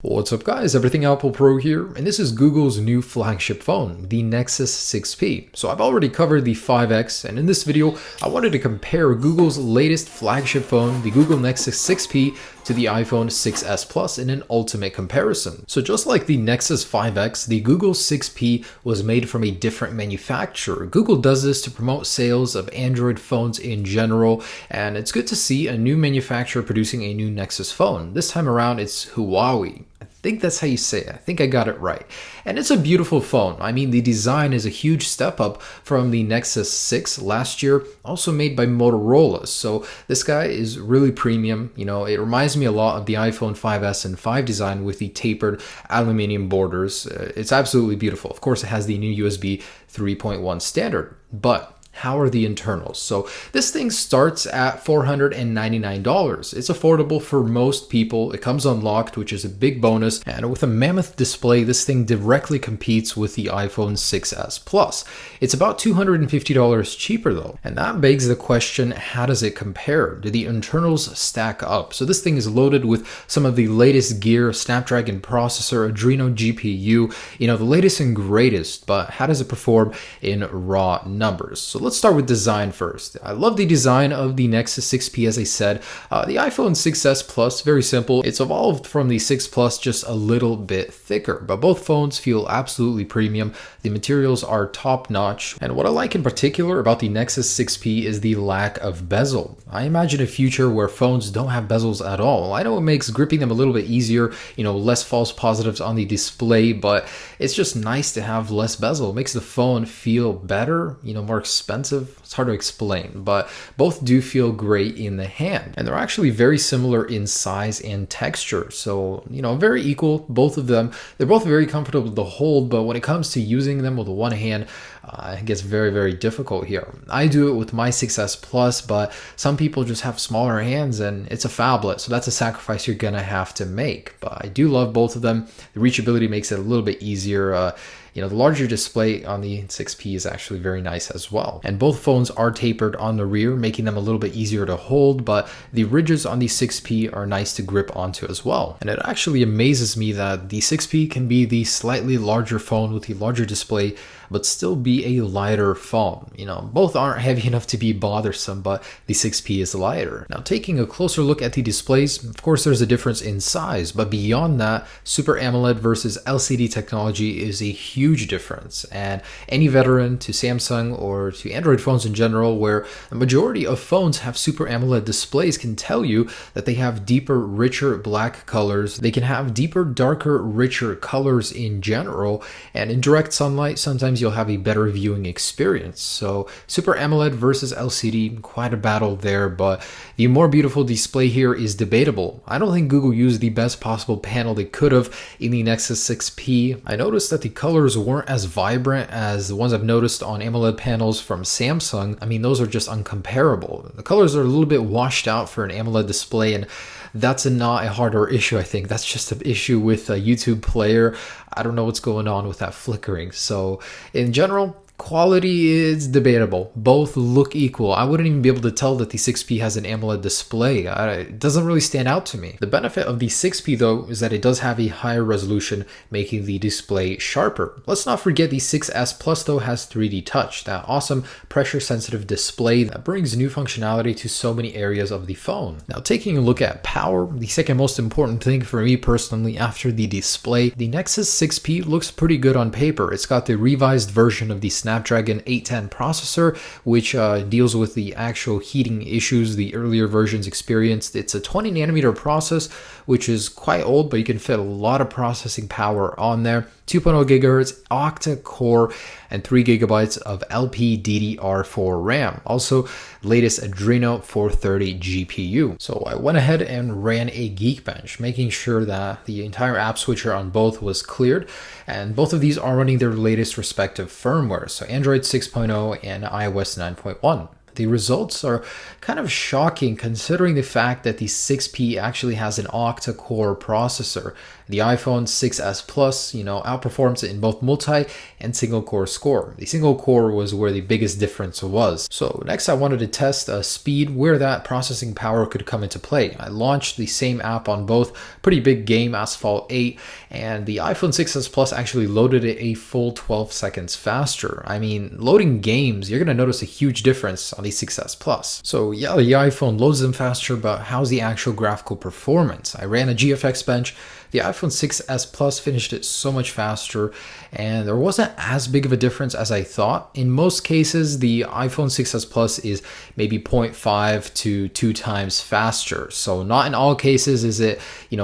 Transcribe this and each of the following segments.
What's up guys, Everything Apple Pro here, and this is Google's new flagship phone, the Nexus 6P. So I've already covered the 5X, and in this video, I wanted to compare Google's latest flagship phone, the Google Nexus 6P, to the iPhone 6s Plus in an ultimate comparison. So just like the Nexus 5X, the Google 6P was made from a different manufacturer. Google does this to promote sales of Android phones in general, and it's good to see a new manufacturer producing a new Nexus phone. This time around, it's Huawei. I think that's how you say it. I think I got it right. And it's a beautiful phone. I mean, the design is a huge step up from the Nexus 6 last year, also made by Motorola. So this guy is really premium. You know, it reminds me a lot of the iPhone 5s and 5 design with the tapered aluminum borders. It's absolutely beautiful. Of course, it has the new USB 3.1 standard, but how are the internals? So this thing starts at $499. It's affordable for most people. It comes unlocked, which is a big bonus. And with a mammoth display, this thing directly competes with the iPhone 6s Plus. It's about $250 cheaper though. And that begs the question, how does it compare? Do the internals stack up? So this thing is loaded with some of the latest gear, Snapdragon processor, Adreno GPU, you know, the latest and greatest, but how does it perform in raw numbers? So let's start with design first. I love the design of the Nexus 6P, as I said. The iPhone 6s Plus, very simple. It's evolved from the 6 Plus, just a little bit thicker, but both phones feel absolutely premium. The materials are top notch. And what I like in particular about the Nexus 6P is the lack of bezel. I imagine a future where phones don't have bezels at all. I know it makes gripping them a little bit easier, you know, less false positives on the display, but it's just nice to have less bezel. It makes the phone feel better, you know, more expensive. It's hard to explain, but both do feel great in the hand. And they're actually very similar in size and texture. So, you know, very equal, both of them. They're both very comfortable to hold, but when it comes to using them with the one hand, it gets very, very difficult here. I do it with my 6s Plus, but some people just have smaller hands and it's a phablet. So that's a sacrifice you're gonna have to make. But I do love both of them. The reachability makes it a little bit easier. You know, the larger display on the 6P is actually very nice as well. And both phones are tapered on the rear, making them a little bit easier to hold, but the ridges on the 6P are nice to grip onto as well. And it actually amazes me that the 6P can be the slightly larger phone with the larger display, but still be a lighter phone. You know, both aren't heavy enough to be bothersome, but the 6P is lighter. Now, taking a closer look at the displays, of course, there's a difference in size, but beyond that, Super AMOLED versus LCD technology is a huge difference. And any veteran to Samsung or to Android phones in general, where the majority of phones have Super AMOLED displays, can tell you that they have deeper, richer black colors. They can have deeper, darker, richer colors in general. And in direct sunlight, sometimes you'll have a better viewing experience. So Super AMOLED versus LCD, quite a battle there, but the more beautiful display here is debatable. I don't think Google used the best possible panel they could have in the Nexus 6P. I noticed that the colors weren't as vibrant as the ones I've noticed on AMOLED panels from Samsung. I mean, those are just uncomparable. The colors are a little bit washed out for an AMOLED display, and that's not a hardware issue, I think. That's just an issue with a YouTube player. I don't know what's going on with that flickering. So in general, quality is debatable. Both look equal. I wouldn't even be able to tell that the 6P has an AMOLED display. It doesn't really stand out to me. The benefit of the 6P though is that it does have a higher resolution, making the display sharper. Let's not forget the 6s Plus though has 3D touch, that awesome pressure sensitive display that brings new functionality to so many areas of the phone. Now, taking a look at power, the second most important thing for me personally after the display, the Nexus 6P looks pretty good on paper. It's got the revised version of the Snapdragon 810 processor, which deals with the actual heating issues the earlier versions experienced. It's a 20 nanometer process, which is quite old, but you can fit a lot of processing power on there. 2.0 gigahertz octa-core and 3 gigabytes of LPDDR4 RAM. Also, latest Adreno 430 GPU. So I went ahead and ran a Geekbench, making sure that the entire app switcher on both was cleared. And both of these are running their latest respective firmware, so Android 6.0 and iOS 9.1. The results are kind of shocking considering the fact that the 6P actually has an octa-core processor. the iPhone 6s Plus, outperforms it in both multi and single core score. The single core was where the biggest difference was. So next I wanted to test speed, where that processing power could come into play. I launched the same app on both pretty big game, Asphalt 8, and the iPhone 6s Plus actually loaded it a full 12 seconds faster. I mean, loading games, you're going to notice a huge difference on the 6s Plus. So yeah, the iPhone loads them faster, but how's the actual graphical performance? I ran a GFX bench. The iPhone 6s Plus finished it so much faster, and there wasn't as big of a difference as I thought. In most cases, the iPhone 6s Plus is maybe 0.5 to 2 times faster. So not in all cases is it,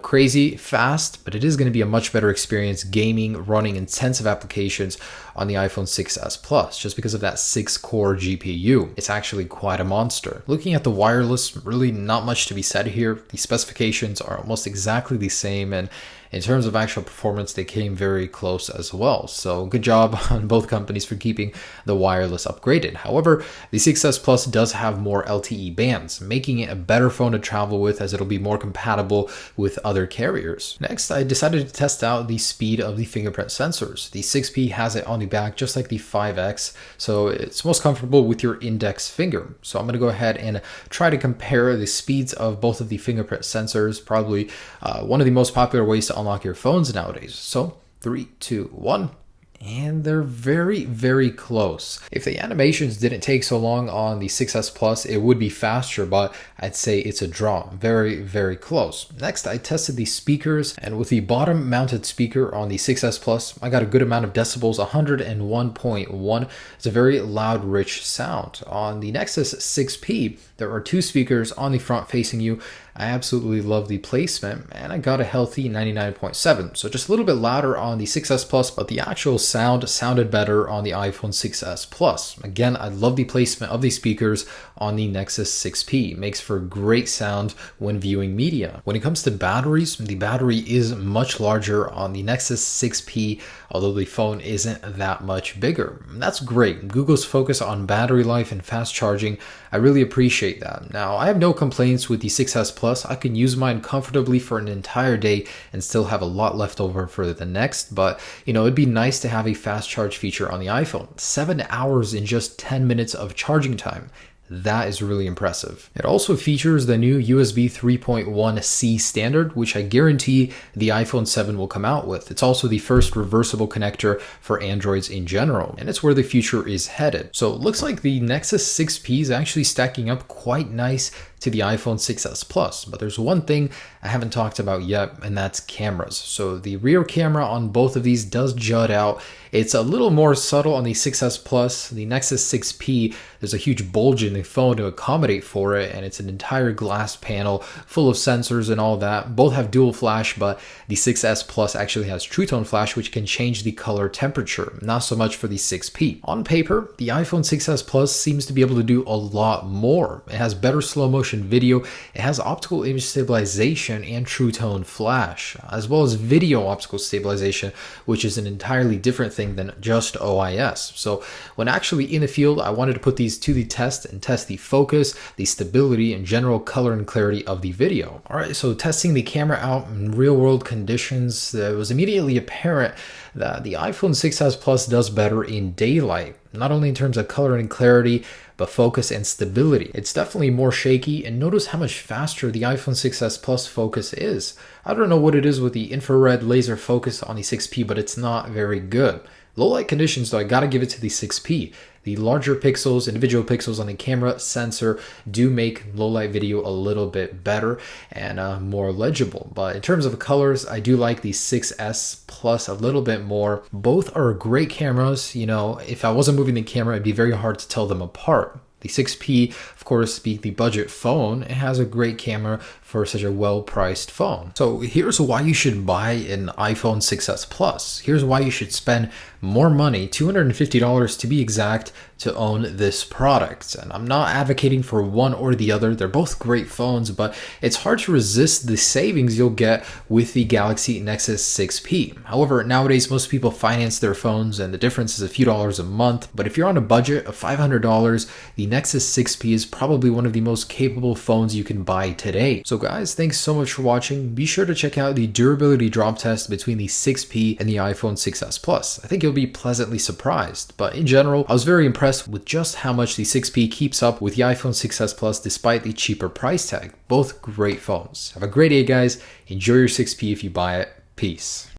crazy fast, but it is going to be a much better experience gaming, running intensive applications on the iPhone 6s Plus, just because of that 6-core GPU. It's actually quite a monster. Looking at the wireless, really not much to be said here. The specifications are almost exactly the same, and in terms of actual performance, they came very close as well. So good job on both companies for keeping the wireless upgraded. However, the 6s Plus does have more LTE bands, making it a better phone to travel with, as it'll be more compatible with other carriers. Next, I decided to test out the speed of the fingerprint sensors. The 6P has it on the back just like the 5X, so it's most comfortable with your index finger. So I'm going to go ahead and try to compare the speeds of both of the fingerprint sensors, probably one of the most popular ways to unlock your phones nowadays. So 3, 2, 1. And they're very, very close. If the animations didn't take so long on the 6s Plus, it would be faster, but I'd say it's a draw. Very, very close. Next, I tested the speakers, and with the bottom mounted speaker on the 6s Plus, I got a good amount of decibels, 101.1. It's a very loud, rich sound. On the Nexus 6P, there are 2 speakers on the front facing you. I absolutely love the placement, and I got a healthy 99.7. So just a little bit louder on the 6s Plus, but the actual sound sounded better on the iPhone 6s Plus. Again, I love the placement of these speakers on the Nexus 6P. It makes for great sound when viewing media. When it comes to batteries, the battery is much larger on the Nexus 6P, although the phone isn't that much bigger. And that's great. Google's focus on battery life and fast charging, I really appreciate that. Now, I have no complaints with the 6s Plus. I can use mine comfortably for an entire day and still have a lot left over for the next, but it'd be nice to have a fast charge feature on the iPhone. 7 hours in just 10 minutes of charging time. That is really impressive. It also features the new USB 3.1C standard, which I guarantee the iPhone 7 will come out with. It's also the first reversible connector for Androids in general, and it's where the future is headed. So it looks like the Nexus 6P is actually stacking up quite nice to the iPhone 6s Plus, but there's one thing I haven't talked about yet, and that's cameras. So the rear camera on both of these does jut out. It's a little more subtle on the 6s Plus. The Nexus 6P, there's a huge bulge in the phone to accommodate for it, and it's an entire glass panel full of sensors and all that. Both have dual flash, but the 6s Plus actually has True Tone flash, which can change the color temperature. Not so much for the 6P. On paper, the iPhone 6s Plus seems to be able to do a lot more. It has better slow motion video, it has optical image stabilization and True Tone flash, as well as video optical stabilization, which is an entirely different thing than just OIS. So when actually in the field, I wanted to put these to the test and test the focus, the stability, and general color and clarity of the video. All right, so testing the camera out in real world conditions, it was immediately apparent that the iPhone 6s Plus does better in daylight, not only in terms of color and clarity, but focus and stability. It's definitely more shaky, and notice how much faster the iPhone 6s Plus focus is. I don't know what it is with the infrared laser focus on the 6P, but it's not very good. Low light conditions though, I gotta give it to the 6P. The larger pixels, individual pixels on the camera sensor do make low light video a little bit better and more legible. But in terms of colors, I do like the 6s Plus a little bit more. Both are great cameras. If I wasn't moving the camera, it'd be very hard to tell them apart. The 6P, of course, being the budget phone, it has a great camera for such a well-priced phone. So here's why you should buy an iPhone 6s Plus. Here's why you should spend more money, $250 to be exact, to own this product. And I'm not advocating for one or the other. They're both great phones, but it's hard to resist the savings you'll get with the Galaxy Nexus 6P. However, nowadays, most people finance their phones, and the difference is a few dollars a month. But if you're on a budget of $500, the Nexus 6P is probably one of the most capable phones you can buy today. So So guys, thanks so much for watching. Be sure to check out the durability drop test between the 6P and the iPhone 6s Plus. I think you'll be pleasantly surprised, but in general, I was very impressed with just how much the 6P keeps up with the iPhone 6s Plus despite the cheaper price tag. Both great phones. Have a great day guys, enjoy your 6P if you buy it. Peace.